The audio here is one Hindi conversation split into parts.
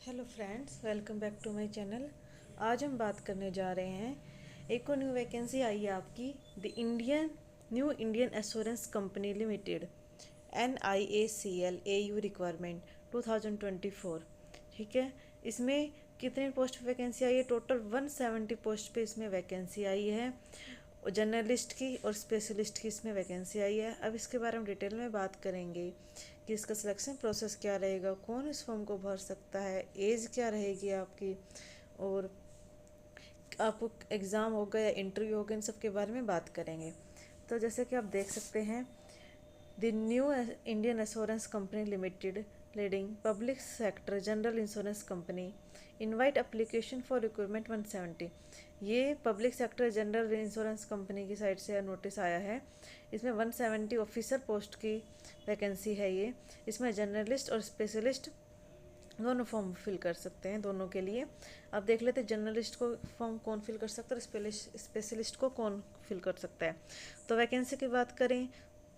Hello friends, welcome back to my channel. आज हम बात करने जा रहे हैं, एक और न्यू वैकेंसी आई है आपकी, the new Indian assurance company limited, NIACL AU requirement 2024। ठीक है, इसमें कितने पोस्ट पे वैकेंसी आई है? टोटल 170 पोस्ट पे इसमें वैकेंसी आई है। जर्नलिस्ट की और स्पेशलिस्ट की इसमें वैकेंसी आई है। अब इसके बारे में डिटेल में बात करेंगे कि इसका सिलेक्शन प्रोसेस क्या रहेगा, कौन इस फॉर्म को भर सकता है, एज क्या रहेगी आपकी, और आपको एग्ज़ाम होगा या इंटरव्यू होगा, इन सब के बारे में बात करेंगे। तो जैसे कि आप देख सकते हैं, the new Indian assurance company limited leading public sector general insurance company invite application for recruitment 170। ये public sector general insurance company की साइड से नोटिस आया है। इसमें 170 ऑफिसर पोस्ट की वैकेंसी है ये। इसमें जर्नलिस्ट और स्पेशलिस्ट दोनों फॉर्म फिल कर सकते हैं, दोनों के लिए। अब देख लेते हैं जर्नलिस्ट को फॉर्म कौन फिल कर सकता है और स्पेशलिस्ट को कौन फिल कर सकता है। तो वैकेंसी की बात करें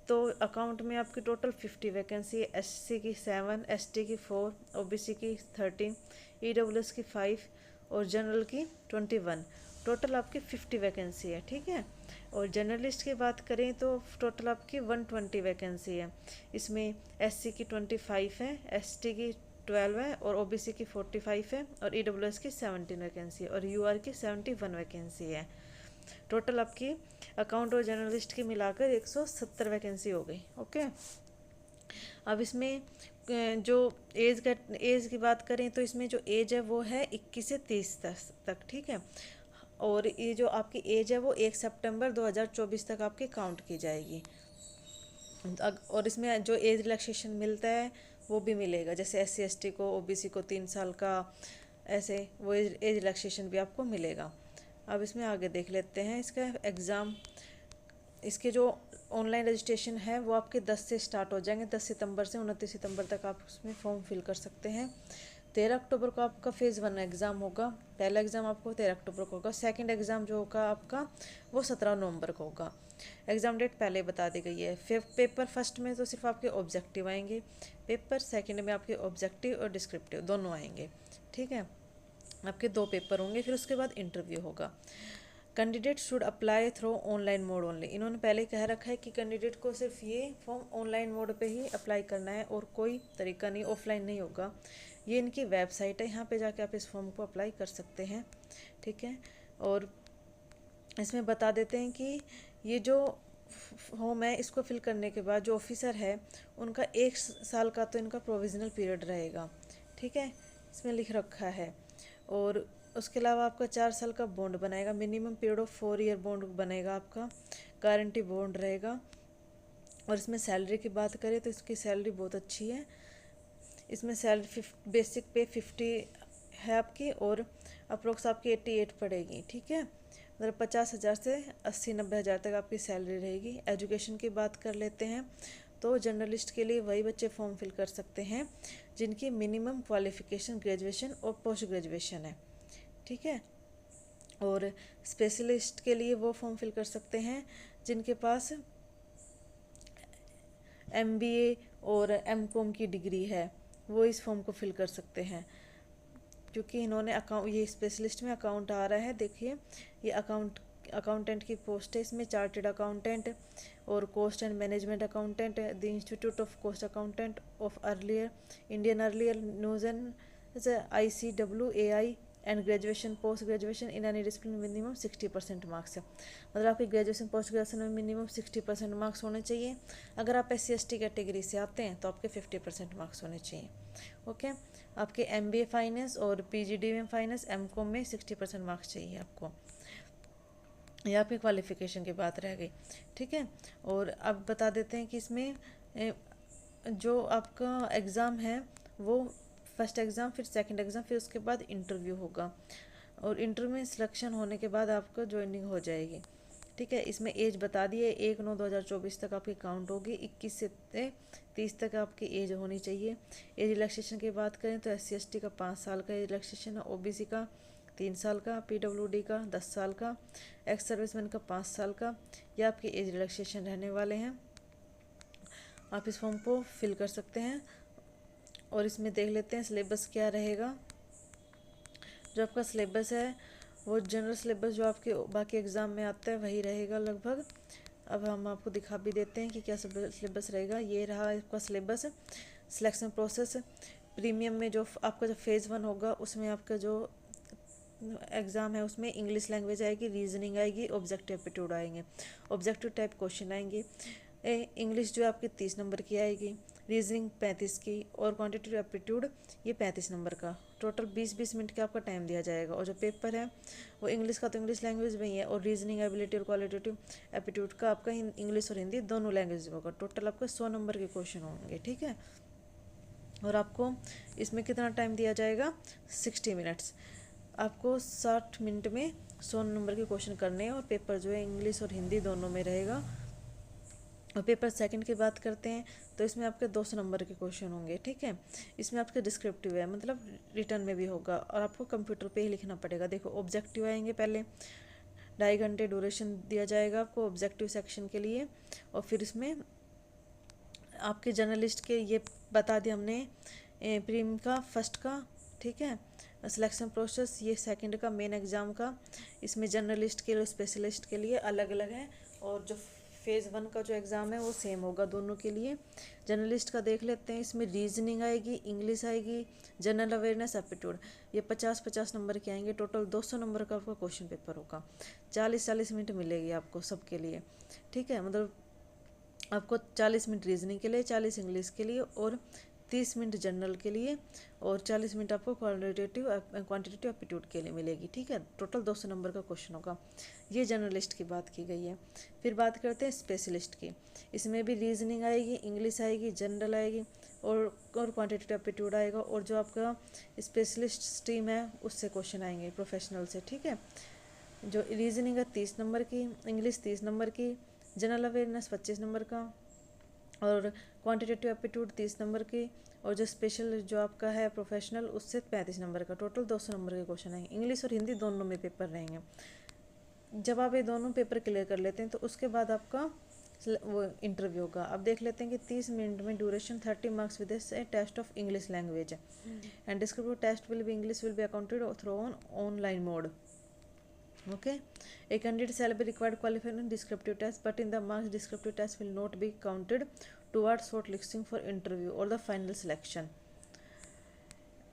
तो अकाउंट में आपकी टोटल 50 वैकेंसी है। SC की 7, ST की 4, OBC की 13, EWS की 5 और जनरल की 21। टोटल आपकी 50 वैकेंसी है। ठीक है, और जर्नलिस्ट की बात करें तो टोटल आपकी 120 वैकेंसी है। इसमें SC की 25 है, ST की 12 है और OBC की 45 है और EWS की 17 वैकेंसी है और UR की 71 वैकेंसी है। टोटल आपकी अकाउंट और जर्नलिस्ट की मिलाकर 170 वैकेंसी हो गई। ओके, अब इसमें जो एज की बात करें तो इसमें जो एज है वो है 21 से 30 तक। ठीक है, और ये जो आपकी एज है वो 1 सितंबर 2024 तक आपकी काउंट की जाएगी। और इसमें जो एज रिलैक्सेशन मिलता है वो भी मिलेगा, जैसे SC ST को, OBC को 3 साल का, ऐसे वो एज रिलैक्सेशन भी आपको मिलेगा। अब इसमें आगे देख लेते हैं इसका एग्ज़ाम। इसके जो ऑनलाइन रजिस्ट्रेशन है वो आपके 10 से स्टार्ट हो जाएंगे। 10 सितंबर से 29 सितंबर तक आप उसमें फॉर्म फिल कर सकते हैं। 13 अक्टूबर को आपका फेज़ 1 एग्ज़ाम होगा। पहला एग्ज़ाम आपको 13 अक्टूबर को होगा। सेकंड एग्ज़ाम जो होगा आपका वो 17 नवंबर को होगा। एग्ज़ाम डेट पहले बता दी गई है। फिर पेपर फर्स्ट में तो सिर्फ आपके ऑब्जेक्टिव आएंगे, पेपर सेकंड में आपके ऑब्जेक्टिव और डिस्क्रिप्टिव दोनों आएंगे। ठीक है, आपके 2 पेपर होंगे, फिर उसके बाद इंटरव्यू होगा। Candidate should apply through online mode only. इन्होंने पहले कह रखा है कि कैंडिडेट को सिर्फ ये फॉर्म ऑनलाइन मोड पे ही अप्लाई करना है और कोई तरीका नहीं, ऑफलाइन नहीं होगा। ये इनकी वेबसाइट है, यहाँ पे जाके आप इस फॉर्म को अप्लाई कर सकते हैं। ठीक है, और इसमें बता देते हैं कि ये जो फॉर्म है इसको फिल करने के बाद जो ऑफिसर है उनका 1 साल का तो इनका प्रोविजनल पीरियड रहेगा। ठीक है, इसमें लिख रखा है। और उसके अलावा आपका 4 साल का बॉन्ड बनाएगा, minimum period of 4 year bond बनेगा आपका, गारंटी बॉन्ड रहेगा। और इसमें सैलरी की बात करें तो इसकी सैलरी बहुत अच्छी है। इसमें सैलरी बेसिक पे 50 है आपकी और अप्रोक्स आपकी 88 पड़ेगी। ठीक है, मतलब 50,000 से 80-90 हज़ार तक आपकी सैलरी रहेगी। एजुकेशन की बात कर लेते हैं तो जर्नलिस्ट के लिए वही बच्चे फॉर्म फिल कर सकते हैं जिनकी मिनिमम क्वालिफिकेशन ग्रेजुएशन और पोस्ट ग्रेजुएशन है। ठीक है, और स्पेशलिस्ट के लिए वो फॉर्म फिल कर सकते हैं जिनके पास MBA और MCOM की डिग्री है, वो इस फॉर्म को फिल कर सकते हैं। क्योंकि इन्होंने अकाउंट, ये स्पेशलिस्ट में अकाउंट आ रहा है, देखिए ये अकाउंटेंट की पोस्ट है। इसमें चार्टेड अकाउंटेंट और cost and management accountant, the institute of cost accountant of earlier Indian earlier news and ICWAI and graduation post graduation in any discipline minimum 60% marks है। मतलब आपकी ग्रेजुएशन पोस्ट ग्रेजुएशन में मिनिमम 60% मार्क्स होने चाहिए। अगर आप SC ST कैटेगरी से आते हैं तो आपके 50% मार्क्स होने चाहिए। ओके, आपके MBA फाइनेंस और PGD में फाइनेंस MCOM में 60% मार्क्स चाहिए आपको। ये आपकी क्वालिफिकेशन की बात रह गई। ठीक है, और अब बता देते हैं कि इसमें जो आपका एग्ज़ाम है वो फर्स्ट एग्ज़ाम, फिर सेकंड एग्ज़ाम, फिर उसके बाद इंटरव्यू होगा। और इंटरव्यू में सिलेक्शन होने के बाद आपको ज्वाइनिंग हो जाएगी। ठीक है, इसमें एज बता दिए 1/9/2024 तक आपकी काउंट होगी। 21 से 30 तक आपकी एज होनी चाहिए। एज रिलैक्सेशन की बात करें तो SC ST का 5 साल का एज रिलैक्सेशन है, OBC का 3 साल का, PWD का 10 साल का, एक्स सर्विसमैन का 5 साल का। यह आपके एज रिलैक्सेशन रहने वाले हैं। आप इस फॉर्म को फिल कर सकते हैं। और इसमें देख लेते हैं सिलेबस क्या रहेगा। जो आपका सिलेबस है वो जनरल सिलेबस जो आपके बाकी एग्ज़ाम में आता है वही रहेगा लगभग। अब हम आपको दिखा भी देते हैं कि क्या सिलेबस रहेगा। ये रहा आपका सिलेबस। सिलेक्शन प्रोसेस प्रीमियम में जो आपका जो फेज़ 1 होगा उसमें आपका जो एग्ज़ाम है उसमें इंग्लिश लैंग्वेज आएगी, रीजनिंग आएगी, ऑब्जेक्टिव एप्टीट्यूड आएंगे, ऑब्जेक्टिव टाइप क्वेश्चन आएंगे। इंग्लिश जो आपकी 30 नंबर की आएगी, रीजनिंग 35 की और क्वांटिटेटिव एप्टीट्यूड ये 35 नंबर का। टोटल 20-20 मिनट का आपका टाइम दिया जाएगा। और जो पेपर है वो इंग्लिश का तो इंग्लिश लैंग्वेज में ही है, और रीजनिंग एबिलिटी और क्वालिटेटिव एप्टीट्यूड का आपका इंग्लिश और हिंदी दोनों लैंग्वेज में होगा। टोटल आपका 100 नंबर के क्वेश्चन होंगे, ठीक है। और आपको इसमें कितना टाइम दिया जाएगा, 60 मिनट्स। आपको 60 मिनट में 100 नंबर के क्वेश्चन करने हैं, और पेपर जो है इंग्लिश और हिंदी दोनों में रहेगा। और पेपर सेकंड की बात करते हैं तो इसमें आपके 200 नंबर के क्वेश्चन होंगे, ठीक है। इसमें आपके डिस्क्रिप्टिव है, मतलब रिटर्न में भी होगा, और आपको कंप्यूटर पे ही लिखना पड़ेगा। देखो ऑब्जेक्टिव आएंगे, पहले 2.5 घंटे ड्यूरेशन दिया जाएगा आपको ऑब्जेक्टिव सेक्शन के लिए। और फिर इसमें आपके जर्नलिस्ट के ये बता दिया हमने, प्रीम का फर्स्ट का, ठीक है। सिलेक्शन प्रोसेस ये सेकंड का मेन एग्ज़ाम का। इसमें जर्नलिस्ट के लिए स्पेशलिस्ट के लिए अलग अलग है, और जो फेज़ 1 का जो एग्ज़ाम है वो सेम होगा दोनों के लिए। जर्नलिस्ट का देख लेते हैं। इसमें रीजनिंग आएगी, इंग्लिश आएगी, जनरल अवेयरनेस, एप्टीट्यूड, ये 50-50 नंबर के आएंगे। टोटल 200 नंबर का आपका क्वेश्चन पेपर होगा। 40-40 मिनट मिलेगी आपको सबके लिए, ठीक है। मतलब आपको 40 मिनट रीजनिंग के लिए, 40 इंग्लिश के लिए, और 30 मिनट जनरल के लिए, और 40 मिनट आपको क्वांटिटेटिव एप्टीट्यूड के लिए मिलेगी, ठीक है। टोटल 200 नंबर का क्वेश्चन होगा। ये जर्नलिस्ट की बात की गई है। फिर बात करते हैं स्पेशलिस्ट की। इसमें भी रीजनिंग आएगी, इंग्लिश आएगी, जनरल आएगी, और क्वांटिटेटिव एप्टीट्यूड आएगा। और जो आपका स्पेशलिस्ट स्ट्रीम है उससे क्वेश्चन आएंगे, प्रोफेशनल से, ठीक है। जो रीजनिंग है 30 नंबर की, इंग्लिश 30 नंबर की, जनरल अवेयरनेस 25 नंबर का, और क्वांटिटेटिव एप्टीट्यूड 30 नंबर की, और जो स्पेशल जो आपका है प्रोफेशनल उससे 35 नंबर का। टोटल 200 नंबर के क्वेश्चन आएंगे। इंग्लिश और हिंदी दोनों में पेपर रहेंगे। जब आप ये दोनों पेपर क्लियर कर लेते हैं तो उसके बाद आपका वो इंटरव्यू होगा। अब देख लेते हैं कि 30 मिनट में duration 30 marks with a test of English language and descriptive test will be English will be accounted through online mode. Okay, a candidate shall be required qualified in descriptive test, but in the marks descriptive test will not be counted towards shortlisting for interview or the final selection.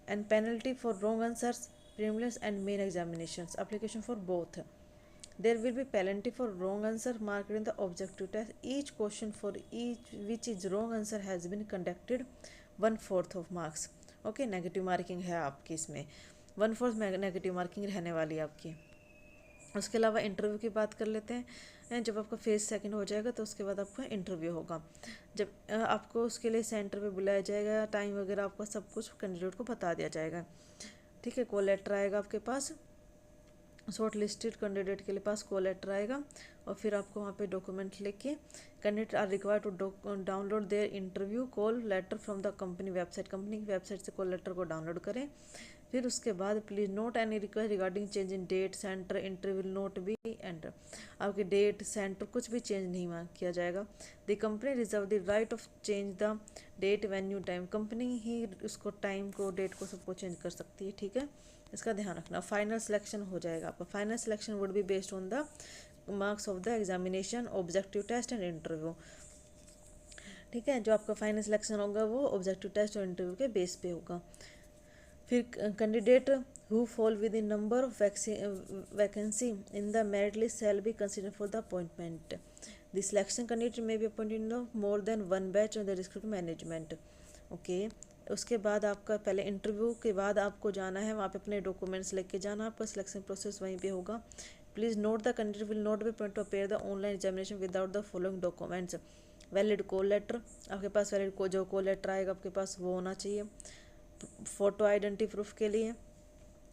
And penalty for wrong answers, prelims and main examinations. Application for both. There will be penalty for wrong answer marked in the objective test. Each question for each which is wrong answer has been conducted 1/4 of marks. Okay, negative marking है आपकी इसमें, 1/4 नेगेटिव मार्किंग रहने वाली है आपकी। उसके अलावा इंटरव्यू की बात कर लेते हैं। जब आपका फेज़ सेकंड हो जाएगा तो उसके बाद आपका इंटरव्यू होगा। जब आपको उसके लिए सेंटर पे बुलाया जाएगा, टाइम वगैरह आपका सब कुछ कैंडिडेट को बता दिया जाएगा, ठीक है। कॉल लेटर आएगा आपके पास, शॉर्ट लिस्टेड कैंडिडेट के लिए पास कॉल लेटर आएगा, और फिर आपको वहाँ पे डॉक्यूमेंट लेके candidate are required to download their interview call letter from the company website. Company की वेबसाइट से कॉल लेटर को डाउनलोड करें। फिर उसके बाद please note any request regarding change in date centre interview will not be enter. आपकी डेट सेंटर कुछ भी चेंज नहीं किया जाएगा। The company reserve the right of change the date venue time. Company ही उसको टाइम को डेट को सबको चेंज कर सकती है, ठीक है। इसका ध्यान रखना। फाइनल सिलेक्शन हो जाएगा आपका। Final selection would be based on the marks of the examination, objective test and interview, ठीक है। जो आपका फाइनल सिलेक्शन होगा वो ऑब्जेक्टिव टेस्ट और इंटरव्यू के बेस पे होगा। फिर candidate who fall within number of vacancy in the merit list shall be consider for the appointment. The selection candidate may be appointed in more than 1 batch on the descriptive management. Okay, उसके बाद आपका पहले इंटरव्यू के बाद आपको जाना है वहाँ पे अपने डॉक्यूमेंट्स लेके जाना। आपका सिलेक्शन प्रोसेस वहीं पे होगा। Please note the candidate will not be permitted to appear the online examination without the following documents. Valid call letter, आपके पास वैलिड जो कॉल लेटर आएगा आपके पास वो होना चाहिए। फ़ोटो आइडेंटिटी प्रूफ के लिए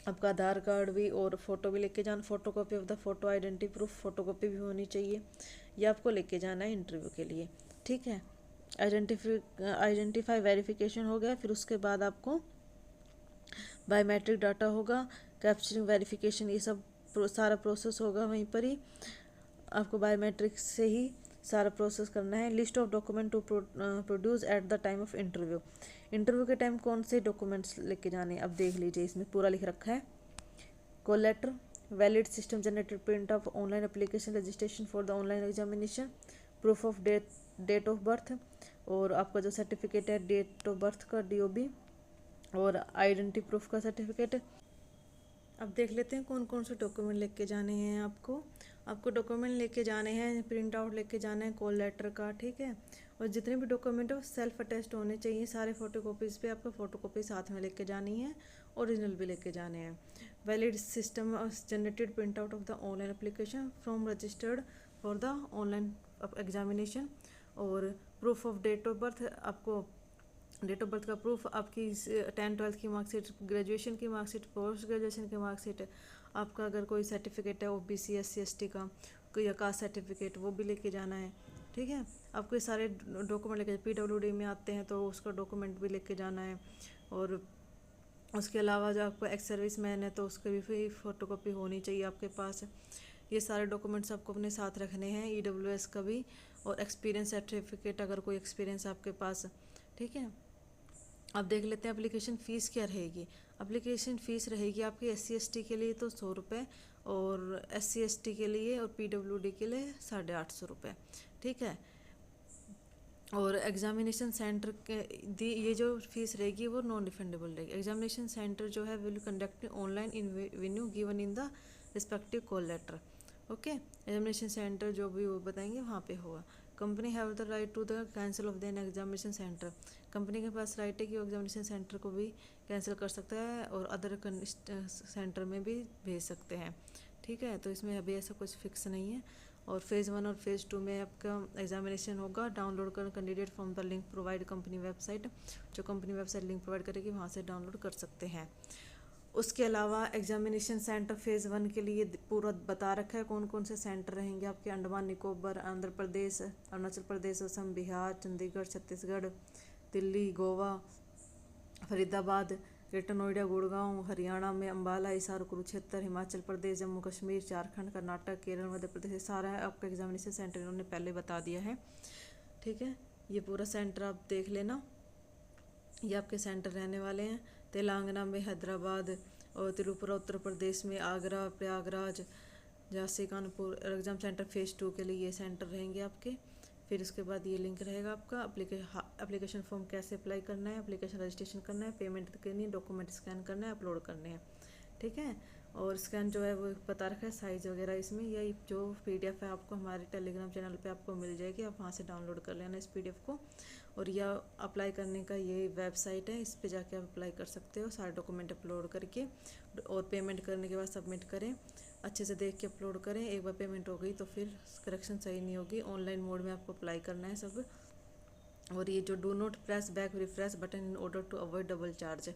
आपका आधार कार्ड भी और फोटो भी लेके जाना। Photo copy of the photo identity proof, photo copy भी होनी चाहिए। ये आपको लेके जाना है इंटरव्यू के लिए, ठीक है। आइडेंटिफाई वेरिफिकेशन हो गया। फिर उसके बाद आपको बायोमेट्रिक डाटा होगा, कैप्चरिंग वेरिफिकेशन, ये सब सारा प्रोसेस होगा वहीं पर ही। आपको बायोमेट्रिक से ही सारा प्रोसेस करना है। List of document to produce at the time of interview. Interview के टाइम कौन से डॉक्यूमेंट्स लेके जाने अब देख लीजिए, इसमें पूरा लिख रखा है। Call letter, valid system generated print of online application registration for the online examination, proof of date of birth, और आपका जो सर्टिफिकेट है डेट ऑफ बर्थ का DOB, और आइडेंटिटी प्रूफ का सर्टिफिकेट। अब देख लेते हैं कौन कौन से डॉक्यूमेंट लेके जाने हैं आपको डॉक्यूमेंट लेके जाने हैं, प्रिंट आउट लेके जाना है कॉल लेटर का, ठीक है। और जितने भी डॉक्यूमेंट है वो सेल्फ अटेस्ट होने चाहिए, सारे फोटोकॉपीज़ पे आपको फोटोकॉपी साथ में लेके जानी है, ओरिजिनल भी लेके जाने हैं। Valid system generated print out of the online application from registered for the online examination, और proof of date of birth, आपको डेट ऑफ बर्थ का प्रूफ, आपकी 10th-12th की मार्कशीट, ग्रेजुएशन की मार्कशीट, पोस्ट ग्रेजुएशन की मार्कशीट, आपका अगर कोई सर्टिफिकेट है OBC SC ST का कोई या कास्ट सर्टिफिकेट, वो भी लेके जाना है, ठीक है। आपको ये सारे डॉक्यूमेंट लेके, PWD में आते हैं तो उसका डॉक्यूमेंट भी लेके जाना है। और उसके अलावा जो आपको एक्स सर्विस मैन है तो उसकी भी फ़ोटोकॉपी होनी चाहिए आपके पास। ये सारे डॉक्यूमेंट्स आपको अपने साथ रखने हैं, EWS का भी, और एक्सपीरियंस सर्टिफिकेट अगर कोई एक्सपीरियंस आपके पास, ठीक है। अब देख लेते हैं एप्लीकेशन फ़ीस क्या रहेगी। एप्लीकेशन फ़ीस रहेगी आपकी SC ST के लिए तो 100 रुपये, और SC ST के लिए और PWD के लिए 850 रुपये, ठीक है। और एग्जामिनेशन सेंटर के ये जो फीस रहेगी वो नॉन रिफंडेबल रहेगी। एग्जामिनेशन सेंटर जो है will conduct online in venue given in the respective call letter, okay. Examination centre जो भी वो बताएंगे वहाँ पे होगा। Company have the right to the cancel of the examination centre, company के पास राइट है कि वो एग्जामिनेशन सेंटर को भी कैंसिल कर सकता है और अदर सेंटर में भी भेज सकते हैं, ठीक है। तो इसमें अभी ऐसा कुछ फिक्स नहीं है। और फेज़ 1 और फेज़ 2 में आपका एग्जामिनेशन होगा। डाउनलोड कर candidate from the link provide company website, जो कंपनी वेबसाइट लिंक प्रोवाइड करेगी वहाँ से डाउनलोड कर सकते हैं। उसके अलावा एग्जामिनेशन सेंटर फेज़ 1 के लिए पूरा बता रखा है कौन कौन से सेंटर रहेंगे आपके। अंडमान निकोबार, आंध्र प्रदेश, अरुणाचल प्रदेश, असम, बिहार, चंडीगढ़, छत्तीसगढ़, दिल्ली, गोवा, फरीदाबाद, ग्रेटर नोएडा, गुड़गांव, हरियाणा में अम्बाला, हिसार, कुरुक्षेत्र, हिमाचल प्रदेश, जम्मू कश्मीर, झारखंड, कर्नाटक, केरल, मध्य प्रदेश, ये सारा है आपका एग्जामिनेशन सेंटर इन्होंने पहले बता दिया है, ठीक है। ये पूरा सेंटर आप देख लेना, ये आपके सेंटर रहने वाले हैं। तेलंगाना में हैदराबाद, और त्रिपुरा उत्तर प्रदेश में Agra, Prayagraj, Jhansi, Kanpur. Exam centre phase 2 के लिए ये सेंटर रहेंगे आपके। फिर उसके बाद ये लिंक रहेगा आपका एप्लीकेशन फॉर्म कैसे अप्लाई करना है, एप्लीकेशन रजिस्ट्रेशन करना है, पेमेंट करनी है, डॉक्यूमेंट स्कैन करना है, अपलोड करने हैं, ठीक है। और स्कैन जो है वो बता रखा है साइज़ वगैरह इसमें। यही जो PDF है आपको हमारे टेलीग्राम चैनल पे आपको मिल जाएगी, आप वहाँ से डाउनलोड कर लेना इस PDF को। और यह अप्लाई करने का ये वेबसाइट है, इस पे जाके आप अप्लाई कर सकते हो सारे डॉक्यूमेंट अपलोड करके। और पेमेंट करने के बाद सबमिट करें, अच्छे से देख के अपलोड करें। एक बार पेमेंट हो गई तो फिर करेक्शन सही नहीं होगी। ऑनलाइन मोड में आपको अप्लाई करना है सब। और ये जो do not press back refresh button in order to avoid double charge,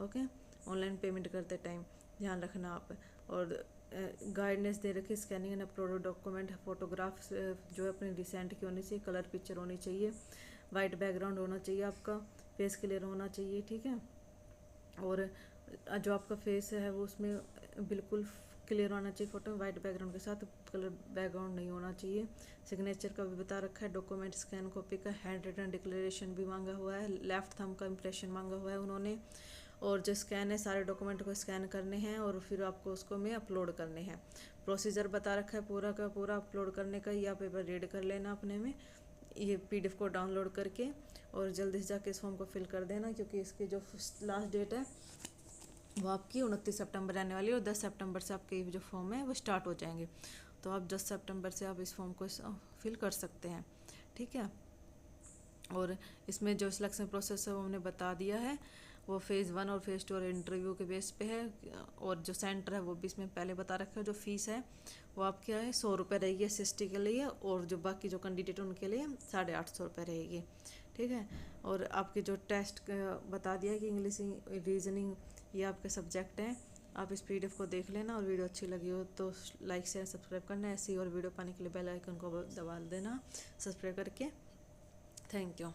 okay. Online payment करते टाइम ध्यान रखना आप। और गाइडनेस दे रखी, scanning and upload document, photographs जो है अपनी रिसेंट की होनी चाहिए, कलर पिक्चर होनी चाहिए, वाइट बैकग्राउंड होना चाहिए आपका, फेस क्लियर होना चाहिए, ठीक है। और जो आपका फेस है वो उसमें बिल्कुल क्लियर होना चाहिए फोटो में, वाइट बैकग्राउंड के साथ, कलर बैकग्राउंड नहीं होना चाहिए। सिग्नेचर का भी बता रखा है, डॉक्यूमेंट स्कैन कॉपी का, हैंड रिटन डिक्लेरेशन भी मांगा हुआ है, लेफ्ट थंब का इम्प्रेशन मांगा हुआ है उन्होंने। और जो स्कैन है सारे डॉक्यूमेंट को स्कैन करने हैं और फिर आपको उसको में अपलोड करने हैं। प्रोसीजर बता रखा है पूरा का पूरा अपलोड करने का, या पेपर रीड कर लेना अपने में, ये PDF को डाउनलोड करके। और जल्दी से जाके इस फॉर्म को फिल कर देना, क्योंकि इसकी जो लास्ट डेट है वो आपकी 29 सितंबर रहने वाली है, और 10 सितंबर से आपके जो फॉर्म है वो स्टार्ट हो जाएंगे। तो आप 10 सितंबर से आप इस फॉर्म को फिल कर सकते हैं, ठीक है। और इसमें जो सिलेक्शन प्रोसेस है वो हमने बता दिया है, वो फेज़ 1 और फेज़ 2 और इंटरव्यू के बेस पे है। और जो सेंटर है वो भी इसमें पहले बता रखा है। जो फीस है वो आपके है 100 रुपये रहेगी SC के लिए, और जो बाकी जो कैंडिडेट उनके लिए 850 रुपये रहेगी, ठीक है। और आपके जो टेस्ट बता दिया है कि इंग्लिश, रीजनिंग, ये आपके सब्जेक्ट हैं। आप इस PDF को देख लेना, और वीडियो अच्छी लगी हो तो लाइक शेयर सब्सक्राइब करना। ऐसी और वीडियो पाने के लिए बेल आइकन को दबा देना सब्सक्राइब करके। Thank you.